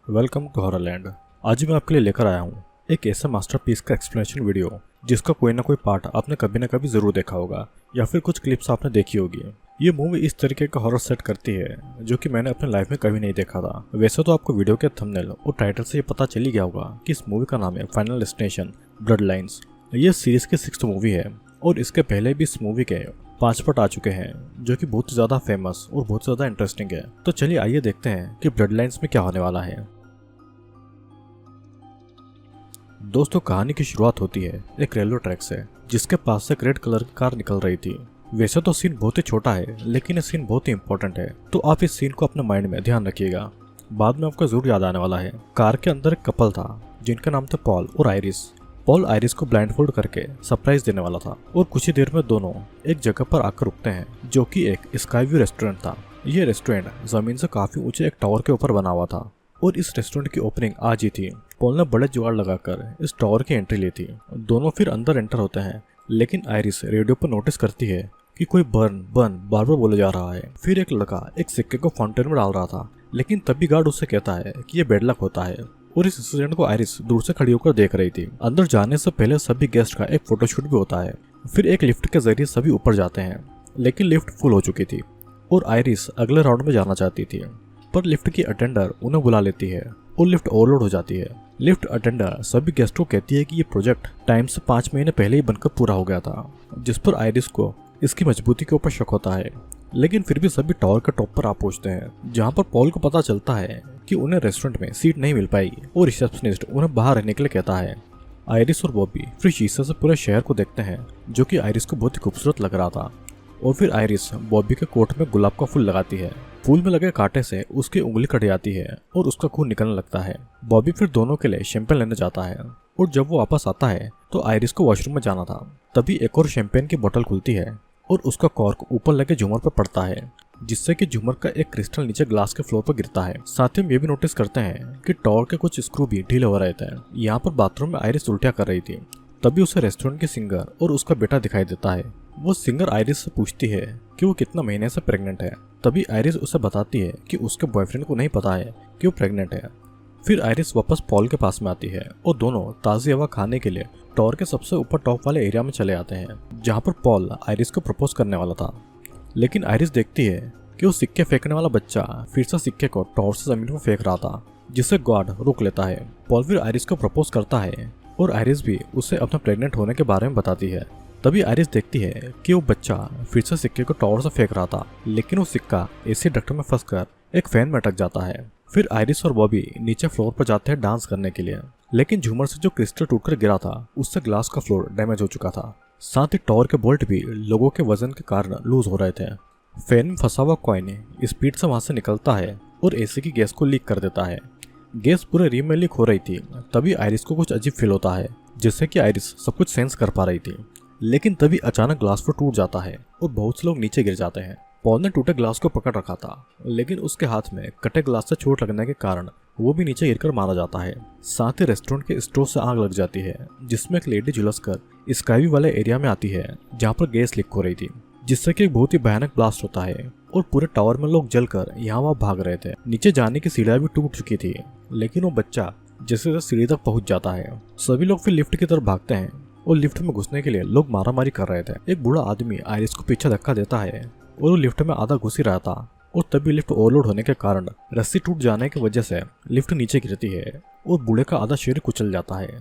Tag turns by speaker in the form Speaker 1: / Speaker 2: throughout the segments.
Speaker 1: Welcome to हॉररलैंड। आज मैं आपके लिए लेकर आया हूँ एक ऐसा मास्टरपीस का एक्सप्लेनेशन वीडियो जिसका कोई ना कोई पार्ट आपने कभी ना कभी जरूर देखा होगा या फिर कुछ क्लिप्स आपने देखी होगी। ये मूवी इस तरीके का हॉरर सेट करती है जो कि मैंने अपने लाइफ में कभी नहीं देखा था। वैसे तो आपको वीडियो के थंबनेल और टाइटल से ये पता चल ही गया होगा कि इस मूवी का नाम है फाइनल डेस्टिनेशन ब्लड लाइन्स। ये सीरीज की 6th मूवी है और इसके पहले भी इस मूवी के 5 पार्ट आ चुके हैं जो कि बहुत ज़्यादा फेमस और बहुत ज़्यादा इंटरेस्टिंग है। तो चलिए आइए देखते हैं कि ब्लड लाइन्स में क्या होने वाला है। दोस्तों, कहानी की शुरुआत होती है एक रेलवे ट्रैक से जिसके पास से एक रेड कलर की कार निकल रही थी। वैसे तो सीन बहुत ही छोटा है लेकिन ये सीन बहुत ही इंपॉर्टेंट है, तो आप इस सीन को अपने माइंड में ध्यान रखिएगा, बाद में आपको जरूर याद आने वाला है। कार के अंदर एक कपल था जिनका नाम था पॉल और आयरिस। पॉल आयरिस को ब्लाइंडफोल्ड करके सरप्राइज देने वाला था और कुछ ही देर में दोनों एक जगह पर आकर रुकते हैं जो कि एक स्काई व्यू रेस्टोरेंट था। ये रेस्टोरेंट जमीन से काफी ऊंचे एक टावर के ऊपर बना हुआ था और इस रेस्टोरेंट की ओपनिंग आज ही थी। पॉल ने बड़े जुगाड़ लगाकर इस टावर की एंट्री ली थी। दोनों फिर अंदर एंटर होते हैं लेकिन आयरिस रेडियो पर नोटिस करती है कि कोई बर्न बर्न बार बार बोले जा रहा है। फिर एक लड़का एक सिक्के को फाउंटेन में डाल रहा था लेकिन तभी गार्ड उससे कहता है कि ये बेड लक होता है और इस इंसिडेंट को आयरिस दूर से खड़ी होकर देख रही थी। अंदर जाने से पहले सभी गेस्ट का एक फोटोशूट भी होता है। फिर एक लिफ्ट के जरिए सभी ऊपर जाते हैं लेकिन लिफ्ट फुल हो चुकी थी और आयरिस अगले राउंड में जाना चाहती थी, पर लिफ्ट की अटेंडर उन्हें बुला लेती है और लिफ्ट ओवरलोड हो जाती है। लिफ्ट अटेंडर सभी गेस्ट को कहती है कि ये प्रोजेक्ट टाइम से 5 महीने पहले ही बनकर पूरा हो गया था, जिस पर आयरिस को इसकी मजबूती के ऊपर शक होता है। लेकिन फिर भी सभी टावर के टॉप पर आ पहुंचते हैं जहां पर पॉल को पता चलता है कि उन्हें रेस्टोरेंट में सीट नहीं मिल पाएगी और रिसेप्शनिस्ट उन्हें बाहर रहने के लिए कहता है। आयरिस और बॉबी फिर शीशे से पूरे शहर को देखते हैं जो कि आयरिस को बहुत ही खूबसूरत लग रहा था। और फिर आयरिस बॉबी के कोट में गुलाब का फूल लगाती है। फूल में लगे कांटे से उसकी उंगली कट जाती है और उसका खून निकलने लगता है। बॉबी फिर दोनों के लिए शैंपेन लेने जाता है और जब वो वापस आता है तो आयरिस को वॉशरूम में जाना था। तभी एक और शैंपेन की बोतल खुलती है और उसका कॉर्क ऊपर लगे झूमर पर पड़ता है जिससे कि झूमर का एक क्रिस्टल नीचे ग्लास के फ्लोर पर गिरता है। साथ ही हम ये भी नोटिस करते हैं कि टावर के कुछ स्क्रू भी ढीले हो रहे थे। यहाँ पर बाथरूम में आयरिस उल्टियाँ कर रही थी। तभी उसे रेस्टोरेंट के सिंगर और उसका बेटा दिखाई देता है। वो सिंगर आयरिस से पूछती है कि वो कितना महीने से प्रेग्नेंट है। तभी आयरिस उसे बताती है कि उसके बॉयफ्रेंड को नहीं पता है कि वो प्रेग्नेंट है। फिर आयरिस वापस पॉल के पास में आती है और दोनों ताज़ी हवा खाने के लिए टावर के सबसे ऊपर टॉप वाले एरिया में चले आते हैं जहाँ पर पॉल आयरिस को प्रपोज करने वाला था। लेकिन आयरिस देखती है कि वो सिक्के फेंकने वाला बच्चा फिर से सिक्के को टावर से जमीन पर फेंक रहा था, जिससे गार्ड रोक लेता है। पॉल फिर आयरिस को प्रपोज करता है और आयरिस भी उसे अपने प्रेग्नेंट होने के बारे में बताती है। तभी आयरिस देखती है कि वो बच्चा फिर से सिक्के को टावर से फेंक रहा था लेकिन वो सिक्का एसी डक्ट में फंसकर एक फैन में अटक जाता है। फिर आयरिस और बॉबी नीचे फ्लोर पर जाते हैं डांस करने के लिए, लेकिन झूमर से जो क्रिस्टल टूटकर गिरा था उससे ग्लास का फ्लोर डैमेज हो चुका था। साथ ही टावर के बोल्ट भी लोगों के वजन के कारण लूज हो रहे थे। फैन में फंसा हुआ कॉइन स्पीड से वहां से निकलता है और एसी की गैस को लीक कर देता है। गैस पूरे रूम में लीक हो रही थी। तभी आयरिस को कुछ अजीब फील होता है जिससे कि आयरिस सब कुछ सेंस कर पा रही थी। लेकिन तभी अचानक ग्लास फ्लोर टूट जाता है और बहुत से लोग नीचे गिर जाते हैं। पॉल ने टूटे ग्लास को पकड़ रखा था लेकिन उसके हाथ में कटे ग्लास से चोट लगने के कारण वो भी नीचे गिरकर मारा जाता है। साथ ही रेस्टोरेंट के स्टोव से आग लग जाती है जिसमें एक लेडी झुलसकर स्काई वाले एरिया में आती है जहाँ पर गैस लीक हो रही थी, जिससे कि एक बहुत ही भयानक ब्लास्ट होता है और पूरे टावर में लोग जलकर यहाँ वहाँ भाग रहे थे। नीचे जाने की सीढ़ियाँ भी टूट चुकी थी लेकिन वो बच्चा जैसे जैसे सीढ़ी तक पहुंच जाता है। सभी लोग फिर लिफ्ट की तरफ भागते हैं और लिफ्ट में घुसने के लिए लोग मारामारी कर रहे थे। एक बूढ़ा आदमी आयरिस को पीछे धक्का देता है और वो लिफ्ट में आधा घुस ही रहा था और तभी लिफ्ट ओवरलोड होने के कारण रस्सी टूट जाने की वजह से लिफ्ट नीचे गिरती है और बूढ़े का आधा शरीर कुचल जाता है।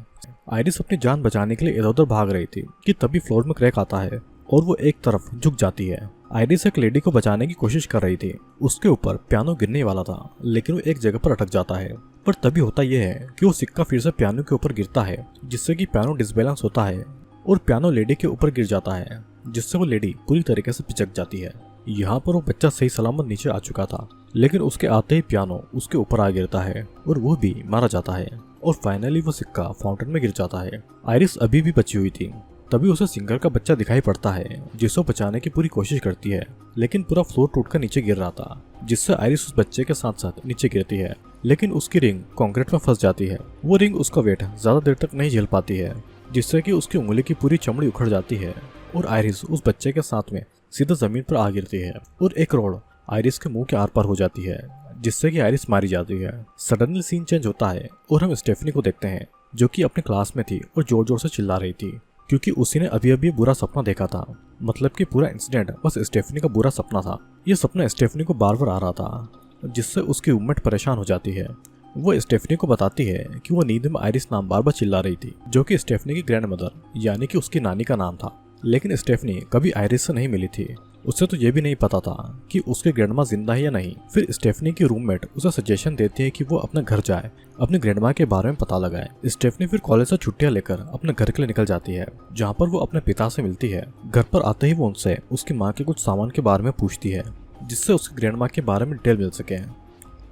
Speaker 1: आयरिस अपनी जान बचाने के लिए इधर उधर भाग रही थी कि तभी फ्लोर में क्रैक आता है और वो एक तरफ झुक जाती है। आयरिस एक लेडी को बचाने की कोशिश कर रही थी। उसके ऊपर पियानो गिरने वाला था लेकिन वो एक जगह पर अटक जाता है। पर तभी होता यह है कि वो सिक्का फिर से पियानो के ऊपर गिरता है जिससे कि पियानो डिसबैलेंस होता है और पियानो लेडी के ऊपर गिर जाता है जिससे वो लेडी पूरी तरीके से पिचक जाती है। यहाँ पर वो बच्चा सही सलामत नीचे आ चुका था लेकिन उसके आते ही पियानो उसके ऊपर आ गिरता है और वो भी मारा जाता है और फाइनली वो सिक्का फाउंटेन में गिर जाता है। आयरिस अभी भी बची हुई थी। तभी उसे सिंगर का बच्चा दिखाई पड़ता है जिसे बचाने की पूरी कोशिश करती है लेकिन पूरा फ्लोर टूटकर नीचे गिर रहा था, जिससे आयरिस उस बच्चे के साथ साथ नीचे गिरती है लेकिन उसकी रिंग कंक्रीट में फंस जाती है। वो रिंग उसका वेट ज्यादा देर तक नहीं झेल पाती है जिससे कि उसकी उंगली की पूरी चमड़ी उखड़ जाती है और आयरिस उस बच्चे के साथ में सीधा जमीन पर आ गिरती है और एक रॉड आयरिस के मुंह के आर पार हो जाती है जिससे कि आयरिस मारी जाती है। सडनली सीन चेंज होता है और हम स्टेफनी को देखते हैं जो कि अपने क्लास में थी और जोर जोर से चिल्ला रही थी क्योंकि उसी ने अभी अभी बुरा सपना देखा था। मतलब कि पूरा इंसिडेंट बस स्टेफनी का बुरा सपना था। यह सपना स्टेफनी को बार बार आ रहा था जिससे उसकी रूममेट परेशान हो जाती है। वो स्टेफनी को बताती है कि वो नींद में आयरिस नाम बार बार चिल्ला रही थी जो कि स्टेफनी की ग्रैंड मदर यानी कि उसकी नानी का नाम था। लेकिन स्टेफनी कभी आयरिस से नहीं मिली थी। उसे तो ये भी नहीं पता था कि उसकी ग्रैंडमा जिंदा है या नहीं। फिर स्टेफनी की रूममेट उसे सजेशन देती है कि वो अपने घर जाए, अपने ग्रैंडमा के बारे में पता लगाए। स्टेफनी फिर कॉलेज से छुट्टियां लेकर अपने घर के लिए निकल जाती है जहाँ पर वो अपने पिता से मिलती है। घर पर आते ही वो उनसे उसकी माँ के कुछ सामान के बारे में पूछती है जिससे उसकी ग्रैंडमा के बारे में डिटेल मिल सके।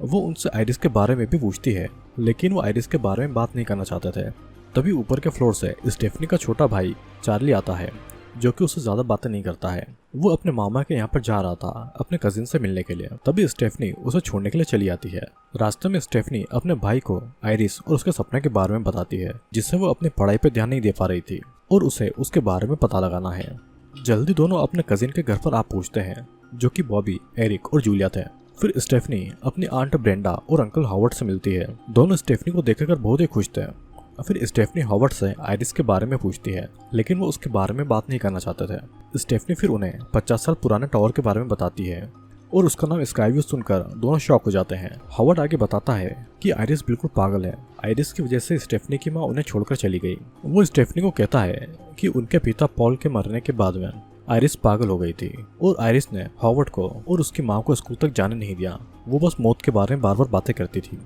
Speaker 1: वो उनसे आयरिस के बारे में भी पूछती है लेकिन वो आयरिस के बारे में बात नहीं करना चाहते थे। तभी ऊपर के फ्लोर से स्टेफनी का छोटा भाई चार्ली आता है जो कि उससे ज्यादा बातें नहीं करता है। वो अपने मामा के यहाँ पर जा रहा था अपने कजिन से मिलने के लिए। तभी स्टेफनी उसे छोड़ने के लिए चली आती है। रास्ते में स्टेफनी अपने भाई को आयरिस और उसके सपने के बारे में बताती है जिससे वो अपनी पढ़ाई पे ध्यान नहीं दे पा रही थी और उसे उसके बारे में पता लगाना है। जल्दी दोनों अपने कजिन के घर पर आप पहुंचते हैं जो कि बॉबी, एरिक और जूलिया थे। फिर स्टेफनी अपनी आंट ब्रेंडा और अंकल हॉवर्ड से मिलती है। दोनों स्टेफनी को देखकर बहुत ही खुश थे। फिर स्टेफनी हॉवर्ड से आयरिस के बारे में पूछती है लेकिन वो उसके बारे में बात नहीं करना चाहते थे। स्टेफनी फिर उन्हें 50 साल पुराने टावर के बारे में बताती है और उसका नाम स्काईव्यू सुनकर दोनों शॉक हो जाते हैं। हॉवर्ड आगे बताता है कि आयरिस बिल्कुल पागल है। आयरिस की वजह से स्टेफनी की माँ उन्हें छोड़कर चली गई। वो स्टेफनी को कहता है कि उनके पिता पॉल के मरने के बाद में आयरिस पागल हो गई थी और आयरिस ने हॉवर्ड को और उसकी माँ को स्कूल तक जाने नहीं दिया। वो बस मौत के बारे में बार बार बातें करती थी,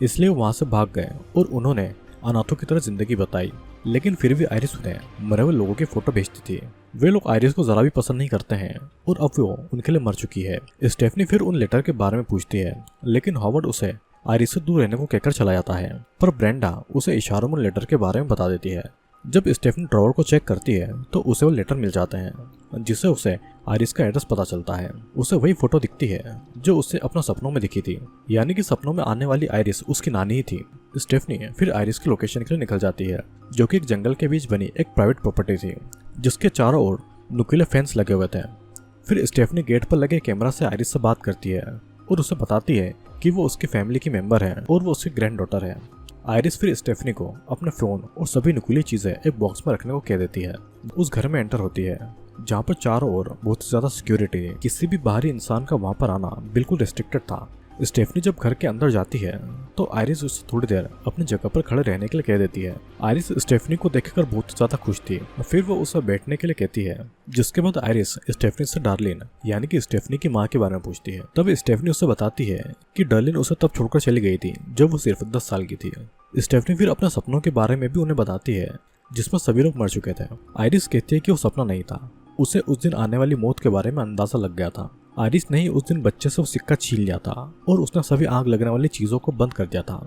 Speaker 1: इसलिए वो वहाँ से भाग गए और उन्होंने अनाथों की तरह जिंदगी बताई। लेकिन फिर भी आयरिस उन्हें मरे हुए लोगों की फोटो भेजती थी। वे लोग आयरिस को जरा भी पसंद नहीं करते हैं और अब वो उनके लिए मर चुकी है। स्टेफनी फिर उन लेटर के बारे में पूछती है लेकिन हॉवर्ड उसे आयरिस से दूर रहने को कहकर चला जाता है। पर ब्रेंडा उसे इशारों में लेटर के बारे में बता देती है। जब स्टेफनी ड्रॉवर को चेक करती है तो उसे वो लेटर मिल जाते हैं जिससे उसे आयरिस का एड्रेस पता चलता है। उसे वही फोटो दिखती है जो उसे अपना सपनों में दिखी थी, यानी कि सपनों में आने वाली आयरिस उसकी नानी ही थी। स्टेफनी फिर आयरिस की लोकेशन के लिए निकल जाती है जो कि एक जंगल के बीच बनी एक प्राइवेट प्रॉपर्टी थी जिसके चारों ओर नुकीले फेंस लगे हुए थे। फिर स्टेफनी गेट पर लगे कैमरा से आयरिस से बात करती है और उसे बताती है कि वो उसकी फैमिली की मेंबर है और वो उसकी ग्रैंड डॉटर है। आयरिस फिर स्टेफनी को अपने फोन और सभी नुकीली चीजें एक बॉक्स में रखने को कह देती है। उस घर में एंटर होती है जहाँ पर चारों ओर बहुत ज्यादा सिक्योरिटी है। किसी भी बाहरी इंसान का वहाँ पर आना बिल्कुल रिस्ट्रिक्टेड था। स्टेफनी जब घर के अंदर जाती है तो आयरिस उससे थोड़ी देर अपनी जगह पर खड़े रहने के लिए कह देती है। आयरिस स्टेफनी को देखकर बहुत ज्यादा खुश थी और फिर वो उसे बैठने के लिए कहती है, जिसके बाद आयरिस स्टेफनी से डार्लिन यानी कि स्टेफनी की माँ के बारे में पूछती है। तब स्टेफनी उसे बताती है कि डार्लिन उसे तब छोड़कर चली गई थी जब वो सिर्फ 10 साल की थी। स्टेफनी फिर अपने सपनों के बारे में भी उन्हें बताती है जिसमें सभी लोग मर चुके थे। आयरिस कहती है कि वो सपना नहीं था, उसे उस दिन आने वाली मौत के बारे में अंदाजा लग गया था। आयरिस ने ही उस दिन बच्चे से वो सिक्का छीन लिया था और उसने सभी आग लगने वाली चीजों को बंद कर दिया था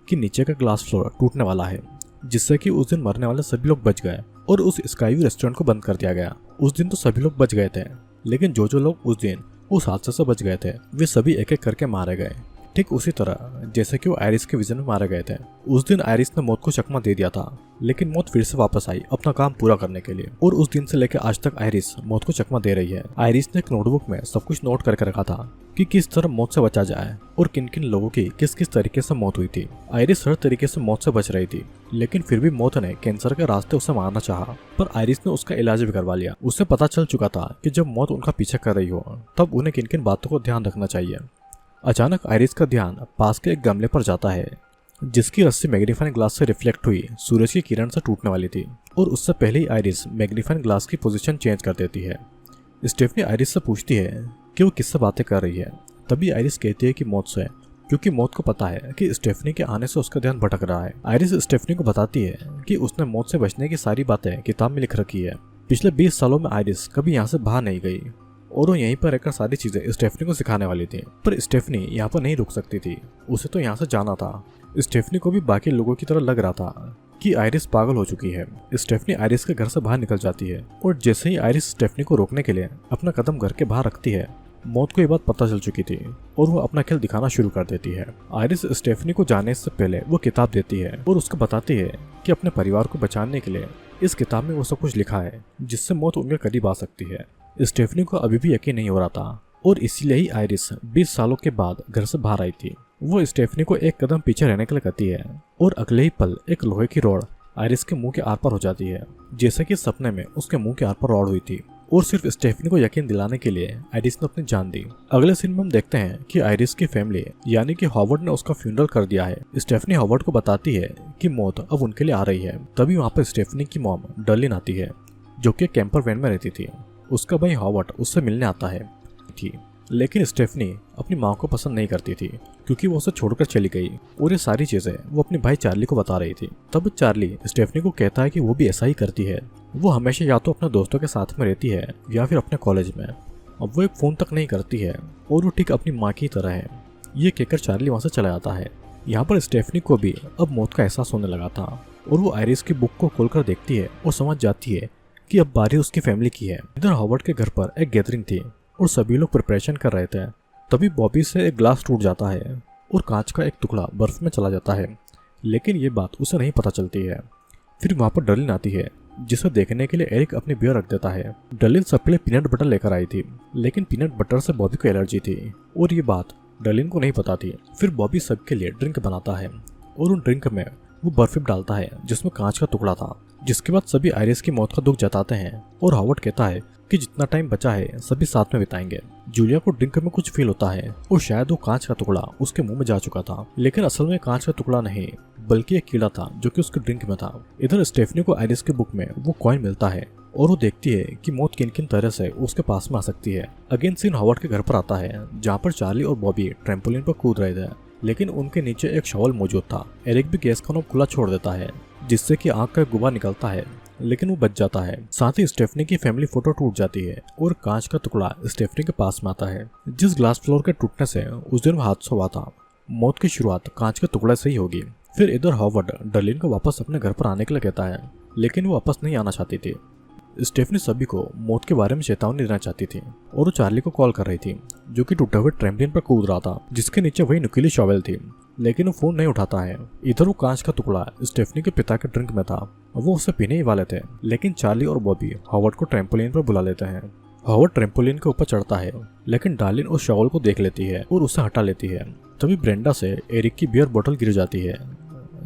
Speaker 1: कि नीचे का ग्लास फ्लोर टूटने वाला है, जिससे कि उस दिन मरने वाले सभी लोग बच गए और उस स्काईव्यू रेस्टोरेंट को बंद कर दिया गया। उस दिन तो सभी लोग बच गए थे, लेकिन जो लोग उस दिन उस हादसे से बच गए थे वे सभी एक एक करके मारे गए, ठीक उसी तरह जैसे कि वो आयरिस के विजन में मारे गए थे। उस दिन आयरिस ने मौत को चकमा दे दिया था, लेकिन मौत फिर से वापस आई अपना काम पूरा करने के लिए और उस दिन से लेकर आज तक आयरिस मौत को चकमा दे रही है। आयरिस ने एक नोटबुक में सब कुछ नोट करके रखा था कि किस तरह मौत से बचा जाए और किन किन लोगों की किस किस तरीके से मौत हुई थी। आयरिस हर तरीके से मौत से बच रही थी, लेकिन फिर भी मौत ने कैंसर के रास्ते उसे मारना चाहा, पर आयरिस ने उसका इलाज भी करवा लिया। उसे पता चल चुका था कि जब मौत उनका पीछे कर रही हो तब उन्हें किन किन बातों को ध्यान रखना चाहिए। अचानक आयरिस का ध्यान पास के एक गमले पर जाता है जिसकी रस्सी मैग्नीफाइंग ग्लास से रिफ्लेक्ट हुई सूरज की किरण से टूटने वाली थी और उससे पहले ही आयरिस मैग्नीफाइंग ग्लास की पोजीशन चेंज कर देती है। स्टेफनी आयरिस से पूछती है कि वो किससे बातें कर रही है। तभी आयरिस कहती है कि मौत से, क्योंकि मौत को पता है कि स्टेफनी के आने से उसका ध्यान भटक रहा है। आयरिस स्टेफनी को बताती है कि उसने मौत से बचने की सारी बातें किताब में लिख रखी है। पिछले 20 सालों में आयरिस कभी यहाँ से बाहर नहीं गई और वो यहीं पर रहकर सारी चीजें स्टेफनी को सिखाने वाली थी, पर स्टेफनी यहाँ पर नहीं रुक सकती थी, उसे तो यहाँ से जाना था। स्टेफनी को भी बाकी लोगों की तरह लग रहा था कि आयरिस पागल हो चुकी है। स्टेफनी आयरिस के घर से बाहर निकल जाती है और जैसे ही आयरिस स्टेफनी को रोकने के लिए अपना कदम घर के बाहर रखती है, मौत को ये बात पता चल चुकी थी और वो अपना खेल दिखाना शुरू कर देती है। आयरिस स्टेफनी को जाने से पहले वो किताब देती है और उसको बताती है कि अपने परिवार को बचाने के लिए इस किताब में वो सब कुछ लिखा है जिससे मौत उनके करीब आ सकती है। स्टेफनी को अभी भी यकीन नहीं हो रहा था और इसीलिए ही आयरिस 20 सालों के बाद घर से बाहर आई थी। वो स्टेफनी को एक कदम पीछे रहने के लिए कहती है और अगले ही पल एक लोहे की रॉड आयरिस के मुंह के आर पार हो जाती है, जैसे कि सपने में उसके मुंह के आर पार रॉड हुई थी। और सिर्फ स्टेफनी को यकीन दिलाने के लिए आयरिस ने अपनी जान दी। अगले सीन में हम देखते हैं कि आयरिस की फैमिली यानी कि हॉवर्ड ने उसका फ्यूनरल कर दिया है। स्टेफनी हॉवर्ड को बताती है कि मौत अब उनके लिए आ रही है। तभी वहाँ पर स्टेफनी की मॉम डर्लिन आती है, जो कि कैंपर वैन में रहती थी। उसका भाई हॉवर्ड उससे मिलने आता है लेकिन स्टेफनी अपनी माँ को पसंद नहीं करती थी, क्योंकि वो उसे छोड़कर चली गई। और ये सारी चीजें वो अपने भाई चार्ली को बता रही थी। तब चार्ली स्टेफनी को कहता है कि वो भी ऐसा ही करती है। वो हमेशा या तो अपने दोस्तों के साथ में रहती है या फिर अपने कॉलेज में। अब वो एक फोन तक नहीं करती है और वो ठीक अपनी माँ की तरह है। ये कहकर चार्ली वहाँ से चला जाता है। यहाँ पर स्टेफनी को भी अब मौत का एहसास होने लगा था और वो आयरिस की बुक को खोलकर देखती है और समझ जाती है कि अब बारी उसकी फैमिली की है। इधर हॉवर्ड के घर पर एक गैदरिंग थी और सभी लोग प्रिपरेशन कर रहे थे। तभी बॉबी से एक ग्लास टूट जाता है और कांच का एक टुकड़ा बर्फ में चला जाता है, लेकिन ये बात उसे नहीं पता चलती है। फिर वहाँ पर डर्लिन आती है, जिसे देखने के लिए एरिक अपनी बियर रख देता है। डर्लिन सबके लिए पीनट बटर लेकर आई थी, लेकिन पीनट बटर से बॉबी को एलर्जी थी और ये बात डर्लिन को नहीं पता थी। फिर बॉबी सबके लिए ड्रिंक बनाता है और उन ड्रिंक में वो बर्फ डालता है जिसमें कांच का टुकड़ा था। जिसके बाद सभी आयरिस की मौत का दुख जताते हैं और हॉवर्ड कहता है कि जितना टाइम बचा है सभी साथ में बिताएंगे। जूलिया को ड्रिंक में कुछ फील होता है और शायद वो कांच का टुकड़ा उसके मुंह में जा चुका था, लेकिन असल में कांच का टुकड़ा नहीं बल्कि एक कीड़ा था जो कि उसके ड्रिंक में था। इधर स्टेफनी को आयरिस के बुक में वो कॉइन मिलता है और वो देखती है कि मौत किन किन तरह से उसके पास में आ सकती है। अगेन सीन हॉवर्ड के घर पर आता है, जहाँ पर चार्ली और बॉबी ट्रैम्पोलिन पर कूद रहे थे, लेकिन उनके नीचे एक शॉवल मौजूद था। एरिक भी गैस का नॉब खुला छोड़ देता है, जिससे कि आग का गुब्बार निकलता है, लेकिन वो बच जाता है। साथ ही स्टेफनी की फैमिली फोटो टूट जाती है और कांच का टुकड़ा स्टेफनी के पास में आता है। जिस ग्लास फ्लोर के टूटने से उस दिन वो हादसा हुआ था, मौत की शुरुआत कांच के टुकड़े से ही होगी। फिर इधर हॉवर्ड डर्लिन को वापस अपने घर पर आने के लिए कहता है, लेकिन वो वापस नहीं आना चाहती थी। स्टेफनी सभी को मौत के बारे में चेतावनी देना चाहती थी और वो चार्ली को कॉल कर रही थी, जो कि टूटे हुए ट्रैम्पोलिन पर कूद रहा था, जिसके नीचे वही नुकीली शॉवेल थी, लेकिन वो फोन नहीं उठाता है। इधर वो कांच का टुकड़ा स्टेफनी के पिता के ड्रिंक में था, वो उसे पीने ही वाले थे, लेकिन चार्ली और बॉबी हॉवर्ड को ट्रैम्पोलिन पर बुला लेते हैं। हॉवर्ड ट्रैम्पोलिन के ऊपर चढ़ता है, लेकिन डार्लिन उस शॉवेल को देख लेती है और उसे हटा लेती है। तभी ब्रेंडा से एरिक की बियर बोतल गिर जाती है,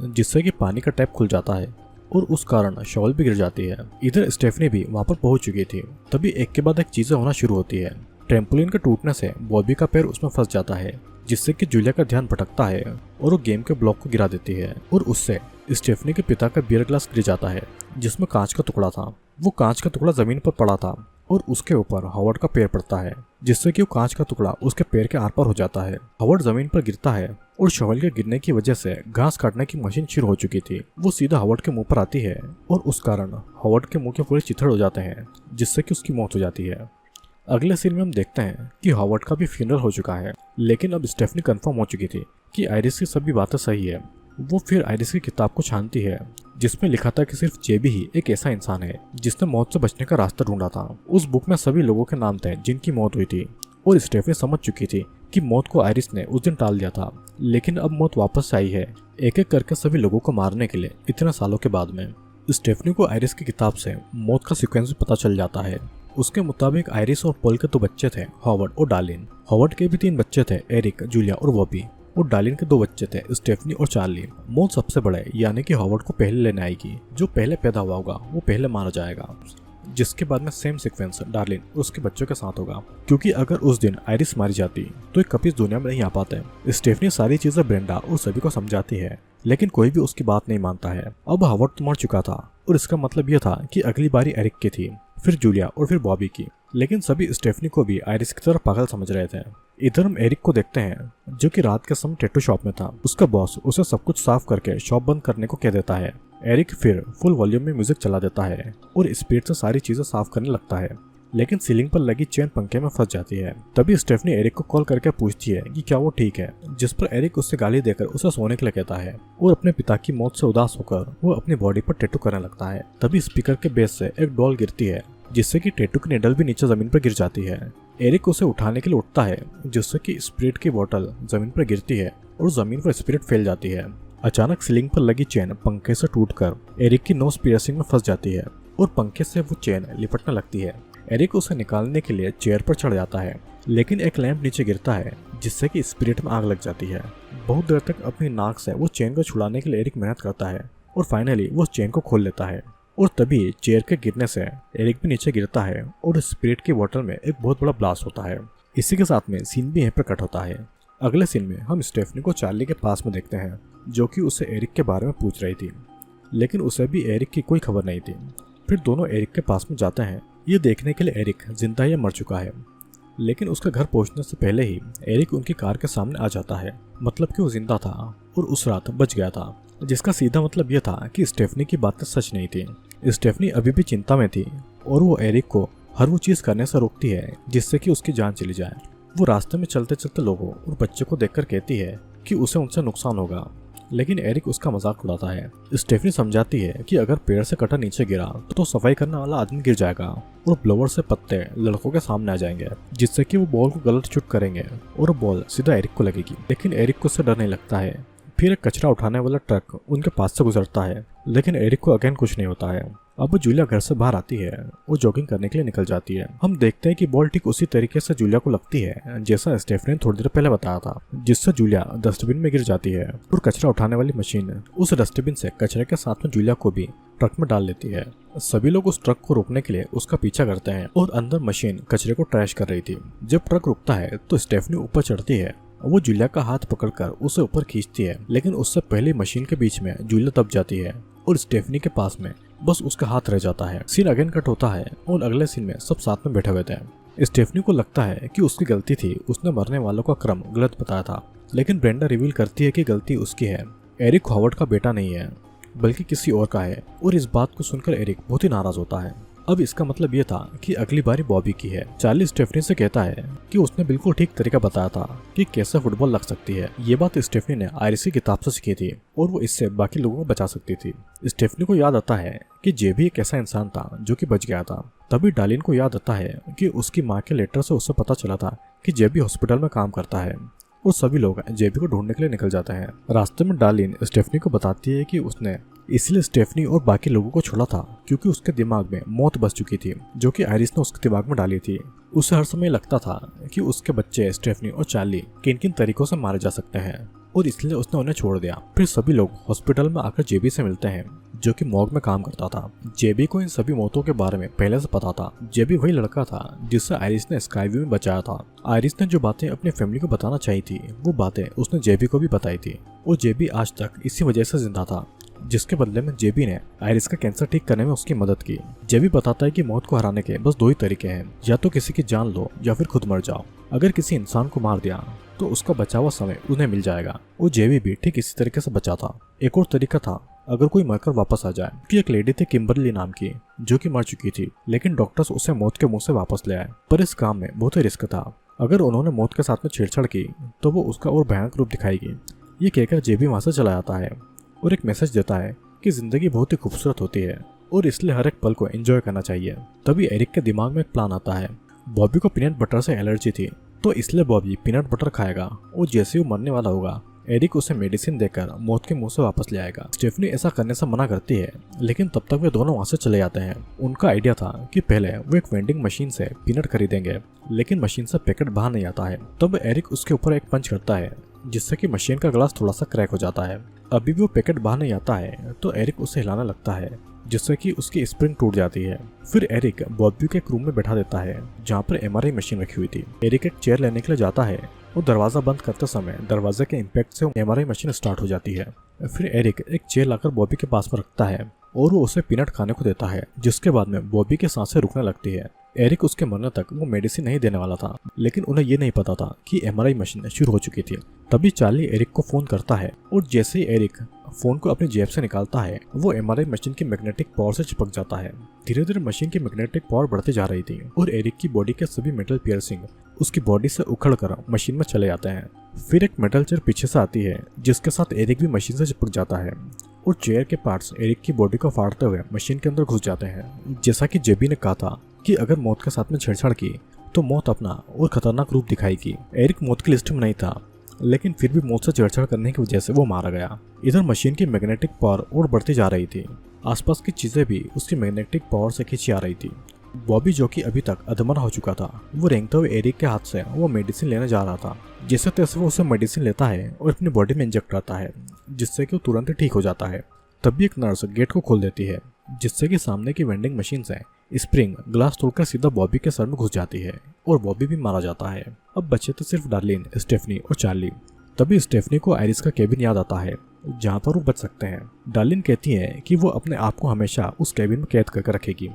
Speaker 1: जिससे कि पानी का टैप खुल जाता है और उस कारण शॉल भी गिर जाती है। इधर स्टेफनी भी वहां पर पहुंच चुकी थी। तभी एक के बाद एक चीजें होना शुरू होती है। ट्रैम्पोलिन के टूटने से बॉबी का पैर उसमें फंस जाता है, जिससे कि जूलिया का ध्यान भटकता है और वो गेम के ब्लॉक को गिरा देती है और उससे स्टेफनी के पिता का बियर ग्लास गिर जाता है, जिसमें कांच का टुकड़ा था। वो कांच का टुकड़ा जमीन पर पड़ा था और उसके ऊपर हॉवर्ड का पैर पड़ता है, जिससे कि वो कांच का टुकड़ा उसके पैर के आर पार हो जाता है। हॉवर्ड जमीन पर गिरता है और शॉवेल के गिरने की वजह से घास काटने की मशीन शुरू हो चुकी थी। वो सीधा हॉवर्ड के मुंह पर आती है और उस कारण हॉवर्ड के मुंह के पूरे चिथड़ हो जाते हैं, जिससे कि उसकी मौत हो जाती है। अगले सीन में हम देखते हैं कि हॉवर्ड का भी फ्यूनरल हो चुका है, लेकिन अब स्टेफनी कंफर्म हो चुकी थी कि आयरिस की सभी बातें सही है। वो फिर आयरिस की किताब को छानती है, जिसमें लिखा था कि सिर्फ जेबी ही एक ऐसा इंसान है जिसने मौत से बचने का रास्ता ढूंढा था। उस बुक में सभी लोगों के नाम थे जिनकी मौत हुई थी और स्टेफनी समझ चुकी थी कि मौत को आयरिस ने उस दिन टाल दिया था, लेकिन अब मौत वापस आई है, एक एक करके सभी लोगों को मारने के लिए इतने सालों के बाद में। स्टेफनी को आयरिस की किताब से मौत का सीक्वेंस भी पता चल जाता है। उसके मुताबिक आयरिस और पॉल के 2 बच्चे थे, हॉवर्ड और डार्लिन। हॉवर्ड के भी 3 बच्चे थे, एरिक, जूलिया और बॉबी। और डार्लिन के 2 बच्चे थे, स्टेफनी और चार्ली। मौत सबसे बड़े यानी कि हॉवर्ड को पहले लेने आएगी। जो पहले पैदा हुआ होगा वो पहले मारा जाएगा, जिसके बाद में सेम सीक्वेंस डार्लिन और उसके बच्चों के साथ होगा, क्योंकि अगर उस दिन आयरिस मारी जाती तो ये कभी इस दुनिया में नहीं आ पाते। स्टेफनी सारी चीजें ब्रेंडा और सभी को समझाती है, लेकिन कोई भी उसकी बात नहीं मानता है। अब हॉवर्ड तो मर चुका था और इसका मतलब यह था कि अगली बारी एरिक की थी, फिर जूलिया और फिर बॉबी की, लेकिन सभी स्टेफनी को भी आयरिस की तरह पागल समझ रहे थे। इधर हम एरिक को देखते हैं, जो कि रात के समय टैटू शॉप में था। उसका बॉस उसे सब कुछ साफ करके शॉप बंद करने को कह देता है। एरिक फिर फुल वॉल्यूम में म्यूजिक चला देता है और स्पीड से सारी चीजें साफ करने लगता है, लेकिन सीलिंग पर लगी चेन पंखे में फंस जाती है। तभी स्टेफनी एरिक को कॉल करके पूछती है कि क्या वो ठीक है, जिस पर एरिक उससे गाली देकर उसे सोने के लिए कहता है और अपने पिता की मौत से उदास होकर वो अपनी बॉडी पर टैटू करने लगता है। तभी स्पीकर के बेस से एक डॉल गिरती है, जिससे कि टैटू की निडल भी नीचे जमीन पर गिर जाती है। एरिक उसे उठाने के लिए उठता है, जिससे कि स्पिरिट की बोतल जमीन पर गिरती है और जमीन पर स्पिरिट फैल जाती है। अचानक सीलिंग पर लगी चेन पंखे से टूटकर एरिक की नोज पियर्सिंग में फंस जाती है और पंखे से वो चेन लिपटने लगती है। एरिक उसे निकालने के लिए चेयर पर चढ़ जाता है, लेकिन एक लैंप नीचे गिरता है जिससे कि स्पिरिट में आग लग जाती है। बहुत देर तक अपनी नाक से वो चेन को छुड़ाने के लिए एरिक मेहनत करता है और फाइनली वो चेन को खोल लेता है। और तभी चेयर के गिरने से एरिक भी नीचे गिरता है और स्पिरिट की बोतल में एक बहुत बड़ा ब्लास्ट होता है। इसी के साथ में सीन भी यहीं पर कट होता है। अगले सीन में हम स्टेफनी को चार्ली के पास में देखते हैं जो कि उसे एरिक के बारे में पूछ रही थी, लेकिन उसे भी एरिक की कोई खबर नहीं थी। फिर दोनों एरिक के पास में जाते हैं ये देखने के लिए एरिक जिंदा या मर चुका है। लेकिन उसके घर पहुंचने से पहले ही एरिक उनकी कार के सामने आ जाता है, मतलब कि वो जिंदा था और उस रात बच गया था, जिसका सीधा मतलब यह था कि स्टेफनी की बातें सच नहीं थी। स्टेफनी अभी भी चिंता में थी और वो एरिक को हर वो चीज करने से रोकती है जिससे कि उसकी जान चली जाए। वो रास्ते में चलते चलते लोगों और बच्चे को देखकर कहती है कि उसे उनसे नुकसान होगा, लेकिन एरिक उसका मजाक उड़ाता है। स्टेफनी समझाती है कि अगर पेड़ से कटा नीचे गिरा तो सफाई करने वाला आदमी गिर जाएगा और ब्लोवर से पत्ते लड़कों के सामने आ जाएंगे, जिससे कि वो बॉल को गलत शूट करेंगे और बॉल सीधा एरिक को लगेगी। लेकिन एरिक को उससे डर नहीं लगता है। फिर एक कचरा उठाने वाला ट्रक उनके पास से गुजरता है, लेकिन एरिक को अगेन कुछ नहीं होता है। अब जूलिया घर से बाहर आती है, वो जॉगिंग करने के लिए निकल जाती है। हम देखते हैं कि बॉल ठीक उसी तरीके से जूलिया को लगती है जैसा स्टेफनी ने थोड़ी देर पहले बताया था, जिससे जूलिया डस्टबिन में गिर जाती है और कचरा उठाने वाली मशीन उस डस्टबिन से कचरे के साथ में जूलिया को भी ट्रक में डाल लेती है। सभी लोग उस ट्रक को रोकने के लिए उसका पीछा करते हैं और अंदर मशीन कचरे को ट्रैश कर रही थी। जब ट्रक रुकता है तो स्टेफनी ऊपर चढ़ती है, वो जूलिया का हाथ पकड़कर उसे ऊपर खींचती है, लेकिन उससे पहले मशीन के बीच में जूलिया दब जाती है और स्टेफनी के पास में बस उसका हाथ रह जाता है। सीन अगेन कट होता है और अगले सीन में सब साथ में बैठे हुए थे। स्टेफनी को लगता है कि उसकी गलती थी, उसने मरने वालों का क्रम गलत बताया था, लेकिन ब्रेंडा रिवील करती है कि गलती उसकी है। एरिक हॉवर्ड का बेटा नहीं है बल्कि किसी और का है और इस बात को सुनकर एरिक बहुत ही नाराज होता है। अब इसका मतलब ये था कि अगली बारी बॉबी की है। चार्ली स्टेफनी से कहता है कि उसने बिल्कुल ठीक तरीका बताया था कि कैसे फुटबॉल लग सकती है। ये बात स्टेफनी ने आयरिस की किताब से सीखी थी और वो इससे बाकी लोगों को बचा सकती थी। स्टेफनी को याद आता है कि जेबी एक ऐसा इंसान था जो कि बच गया था। तभी डालिन को याद आता है कि उसकी माँ के लेटर से उसे पता चला था कि जेबी हॉस्पिटल में काम करता है और सभी लोग जेबी को ढूंढने के लिए निकल जाते हैं। रास्ते में डालिन स्टेफनी को बताती है कि उसने इसलिए स्टेफनी और बाकी लोगों को छोड़ा था क्योंकि उसके दिमाग में मौत बस चुकी थी, जो कि आयरिस ने उसके दिमाग में डाली थी। उसे हर समय लगता था कि उसके बच्चे स्टेफनी और चार्ली किन किन तरीकों से मारे जा सकते हैं और इसलिए उसने उन्हें छोड़ दिया। फिर सभी लोग हॉस्पिटल में आकर जेबी से मिलते हैं जो कि मॉर्ग में काम करता था। जेबी को इन सभी मौतों के बारे में पहले से पता था। जेबी वही लड़का था जिससे आयरिस ने स्काईव्यू में बचाया था। आयरिस ने जो बातें अपनी फैमिली को बताना चाहिए थी वो बातें उसने जेबी को भी बताई थी और जेबी आज तक इसी वजह से जिंदा था, जिसके बदले में जेबी ने आयरिस का कैंसर ठीक करने में उसकी मदद की। जेबी बताता है कि मौत को हराने के बस दो ही तरीके हैं, या तो किसी की जान लो या फिर खुद मर जाओ। अगर किसी इंसान को मार दिया तो उसका बचा हुआ समय उन्हें मिल जाएगा और जेबी भी ठीक इसी तरीके से बचा था। एक और तरीका था अगर कोई मरकर वापस आ जाए, कि एक लेडी थी किम्बरली नाम की जो कि मर चुकी थी, लेकिन डॉक्टर्स उसे मौत के मुंह से वापस ले आए। पर इस काम में बहुत ही रिस्क था। अगर उन्होंने मौत के साथ में छेड़छाड़ की तो वो उसका और भयानक रूप दिखाएगी। ये कहकर जेबी वहां से चला जाता है और एक मैसेज देता है कि जिंदगी बहुत ही खूबसूरत होती है और इसलिए हर एक पल को एंजॉय करना चाहिए। तभी एरिक के दिमाग में एक प्लान आता है। बॉबी को पीनट बटर से एलर्जी थी तो इसलिए बॉबी पीनट बटर खाएगा और जैसे वो मरने वाला होगा एरिक उसे मेडिसिन देकर मौत के मुंह से वापस ले आएगा। स्टेफनी ऐसा करने से मना करती है, लेकिन तब तक वे दोनों वहां से चले जाते हैं। उनका आइडिया था कि पहले वो एक वेंडिंग मशीन से पीनट खरीदेंगे, लेकिन मशीन से पैकेट बाहर नहीं आता है। तब एरिक उसके ऊपर एक पंच करता है जिससे कि मशीन का ग्लास थोड़ा सा क्रैक हो जाता है। अभी भी वो पैकेट बाहर नहीं आता है तो एरिक उसे हिलाने लगता है जिससे कि उसकी स्प्रिंग टूट जाती है। फिर एरिक बॉबी के एक रूम में बैठा देता है जहाँ पर एमआरआई मशीन रखी हुई थी। एरिक एक चेयर लेने के लिए जाता है और दरवाजा बंद करते समय दरवाजे के इम्पैक्ट से एमआरआई मशीन स्टार्ट हो जाती है। फिर एरिक एक चेयर लाकर बॉबी के पास में रखता है और वो उसे पीनट खाने को देता है, जिसके बाद में बॉबी की सांसें रुकने लगती है। एरिक उसके मरने तक वो मेडिसिन नहीं देने वाला था, लेकिन उन्हें ये नहीं पता था कि एमआरआई मशीन शुरू हो चुकी थी। तभी चार्ली एरिक को फोन करता है और जैसे ही एरिक फोन को अपनी जेब से निकालता है वो एमआरआई मशीन की मैग्नेटिक पावर से चिपक जाता है। धीरे धीरे मशीन की मैग्नेटिक पावर बढ़ती जा रही थी और एरिक की बॉडी के सभी मेटल पियर्सिंग उसकी बॉडी से उखड़कर मशीन में चले जाते हैं। फिर एक मेटल चेयर पीछे से आती है जिसके साथ एरिक भी मशीन से चिपक जाता है और चेयर के पार्ट्स एरिक की बॉडी को फाड़ते हुए मशीन के अंदर घुस जाते हैं। जैसा कि जेबी ने कहा था कि अगर मौत के साथ में छेड़छाड़ की तो मौत अपना और खतरनाक रूप दिखाएगी। एरिक मौत की लिस्ट में नहीं था, लेकिन फिर भी मौत से छेड़छाड़ करने की वजह से वो मारा गया। इधर मशीन की मैग्नेटिक पावर और बढ़ती जा रही थी। आसपास की चीजें भी उसकी मैग्नेटिक पावर से खींची आ रही थी बॉबी जो कि अभी तक अधमरा हो चुका था, वो रेंगते हुए एरिक के हाथ से वो मेडिसिन लेने जा रहा था। जैसे तैसे वो उसे मेडिसिन लेता है और अपनी बॉडी में इंजेक्ट करता है, जिससे कि वो तुरंत ही ठीक हो जाता है। तभी एक नर्स गेट को खोल देती है, जिससे कि सामने की वेंडिंग मशीन से स्प्रिंग ग्लास तोड़कर सीधा बॉबी के सर में घुस जाती है और बॉबी भी मारा जाता है। अब बचे थे सिर्फ डार्लिन, स्टेफनी और चार्ली। तभी स्टेफनी को आयरिस का केबिन याद आता है, जहाँ पर वो बच सकते हैं। डार्लिन कहती है कि वो अपने आप को हमेशा उस केबिन में कैद करके रखेगी,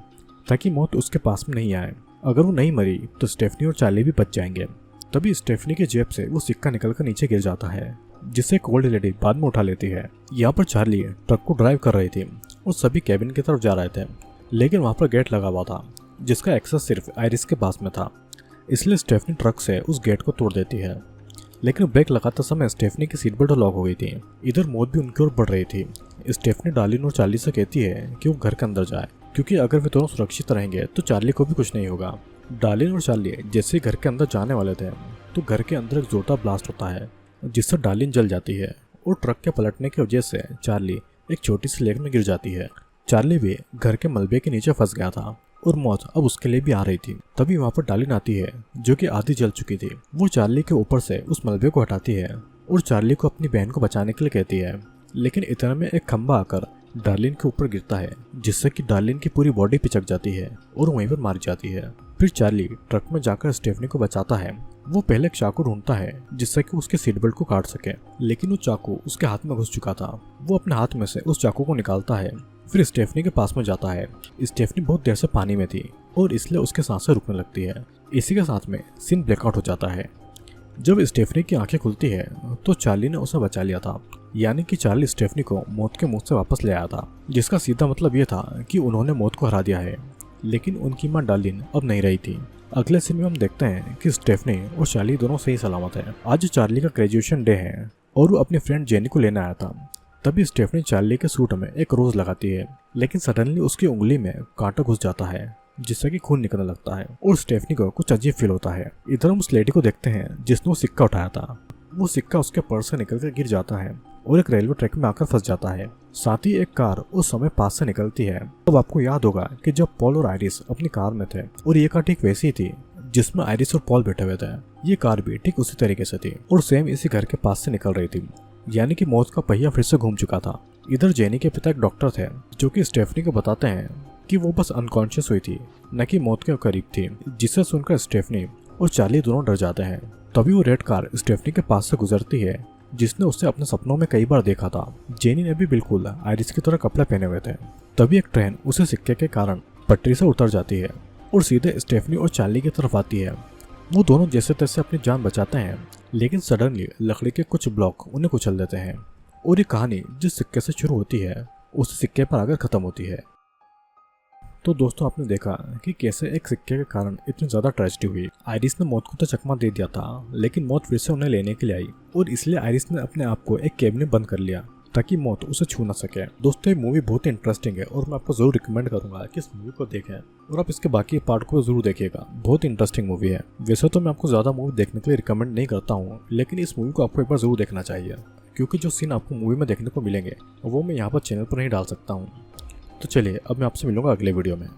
Speaker 1: ताकि मौत उसके पास में नहीं आए। अगर वो नहीं मरी तो स्टेफनी और चार्ली भी बच जाएंगे। तभी स्टेफनी के जेब से वो सिक्का निकलकर नीचे गिर जाता है, जिसे कोल्ड लेडी बाद में उठा लेती है। यहाँ पर चार्ली ट्रक को ड्राइव कर रही थी और सभी केबिन की तरफ जा रहे थे, लेकिन वहाँ पर गेट लगा हुआ था, जिसका एक्सेस सिर्फ आयरिस के पास में था। इसलिए स्टेफनी ट्रक से उस गेट को तोड़ देती है, लेकिन ब्रेक लगाते समय स्टेफनी की सीट बेल्ट लॉक हो गई थी। इधर मौत भी उनकी ओर बढ़ रही थी। स्टेफनी डार्लिन और चार्ली से कहती है कि वो घर के अंदर जाए, क्योंकि अगर वे दोनों सुरक्षित रहेंगे तो चार्ली को भी कुछ नहीं होगा। डार्लिन और चार्ली जैसे ही घर के अंदर जाने वाले थे तो घर के अंदर एक जोरदार ब्लास्ट होता है, जिससे डार्लिन जल जाती है और ट्रक के पलटने की वजह से चार्ली एक छोटी सी लेक में गिर जाती है। चार्ली भी घर के मलबे के नीचे फंस गया था और मौत अब उसके लिए भी आ रही थी। तभी वहाँ पर डार्लिन आती है, जो कि आधी जल चुकी थी। वो चार्ली के ऊपर से उस मलबे को हटाती है और चार्ली को अपनी बहन को बचाने के लिए कहती है, लेकिन इतने में एक खंबा आकर डार्लिन के ऊपर गिरता है, जिससे कि डार्लिन की पूरी बॉडी पिचक जाती है और वहीं पर मारी जाती है। फिर चार्ली ट्रक में जाकर स्टेफनी को बचाता है। वो पहले एक चाकू ढूंढता है, जिससे कि उसके सीट बेल्ट को काट सके, लेकिन वो चाकू उसके हाथ में घुस चुका था। वो अपने हाथ में से उस चाकू को निकालता है, फिर स्टेफनी के पास में जाता है। स्टेफनी बहुत देर से पानी में थी और इसलिए उसके सांसें रुकने लगती है। इसी के साथ में सीन ब्लैकआउट हो जाता है। जब स्टेफनी की आंखें खुलती है तो चार्ली ने उसे बचा लिया था, यानी कि चार्ली स्टेफनी को मौत के मुंह से वापस ले आया था, जिसका सीधा मतलब ये था कि उन्होंने मौत को हरा दिया है। लेकिन उनकी मां डार्लिन अब नहीं रही थी। अगले सीन में हम देखते हैं कि स्टेफनी और चार्ली दोनों सही सलामत है। आज चार्ली का ग्रेजुएशन डे है और वो अपनी फ्रेंड जेनी को लेने आया था। तभी स्टेफनी चार्ली के सूट में एक रोज लगाती है, लेकिन सडनली उसकी उंगली में कांटा घुस जाता है, जिससे कि खून निकलने लगता है और स्टेफनी को कुछ अजीब फील होता है। इधर हम उस लेडी को देखते हैं जिसने वो सिक्का उठाया था। वो सिक्का उसके पर्स से निकलकर गिर जाता है और एक रेलवे ट्रैक में आकर फंस जाता है। साथ ही एक कार उस समय पास से निकलती है। अब आपको याद होगा कि जब पॉल और आयरिस अपनी कार में थे और ये कार ठीक वैसी थी जिसमें आयरिस और पॉल बैठे हुए थे, ये कार भी ठीक उसी तरीके से थी और सेम इसी घर के पास से निकल रही थी, यानी कि मौत का पहिया फिर से घूम चुका था। इधर जेनी के पिता एक डॉक्टर थे, जो कि स्टेफनी को बताते हैं कि वो बस अनकॉन्शियस हुई थी, न कि मौत के करीब थी, जिसे सुनकर स्टेफनी और चार्ली दोनों डर जाते हैं। तभी वो रेड कार स्टेफनी के पास से गुजरती है, जिसने उसे अपने सपनों में कई बार देखा था। जेनी ने भी बिल्कुल आयरिस की तरह कपड़े पहने हुए थे। तभी एक ट्रेन उसे सिक्के के कारण पटरी से उतर जाती है और सीधे स्टेफनी और चार्ली की तरफ आती है। वो दोनों जैसे तैसे अपनी जान बचाते हैं, लेकिन सडनली लकड़ी के कुछ ब्लॉक उन्हें कुचल देते हैं और ये कहानी जिस सिक्के से शुरू होती है उस सिक्के पर आकर खत्म होती है। तो दोस्तों, आपने देखा कि कैसे एक सिक्के के कारण इतनी ज्यादा ट्रेजेडी हुई। आयरिस ने मौत को तो चकमा दे दिया था, लेकिन मौत फिर से उन्हें लेने के लिए आई और इसलिए आयरिस ने अपने आप को एक केबिन में बंद कर लिया ताकि मौत उसे छू ना सके। दोस्तों, ये मूवी बहुत ही इंटरेस्टिंग है और मैं आपको जरूर रिकमेंड करूंगा कि इस मूवी को देखें और आप इसके बाकी पार्ट को जरूर देखिएगा। बहुत इंटरेस्टिंग मूवी है। वैसे तो मैं आपको ज्यादा मूवी देखने के लिए रिकमेंड नहीं करता हूँ, लेकिन इस मूवी को आपको एक बार जरूर देखना चाहिए, क्योंकि जो सीन आपको मूवी में देखने को मिलेंगे वो मैं यहाँ पर चैनल पर नहीं डाल सकता हूँ। तो चलिए, अब मैं आपसे मिलूंगा अगले वीडियो में।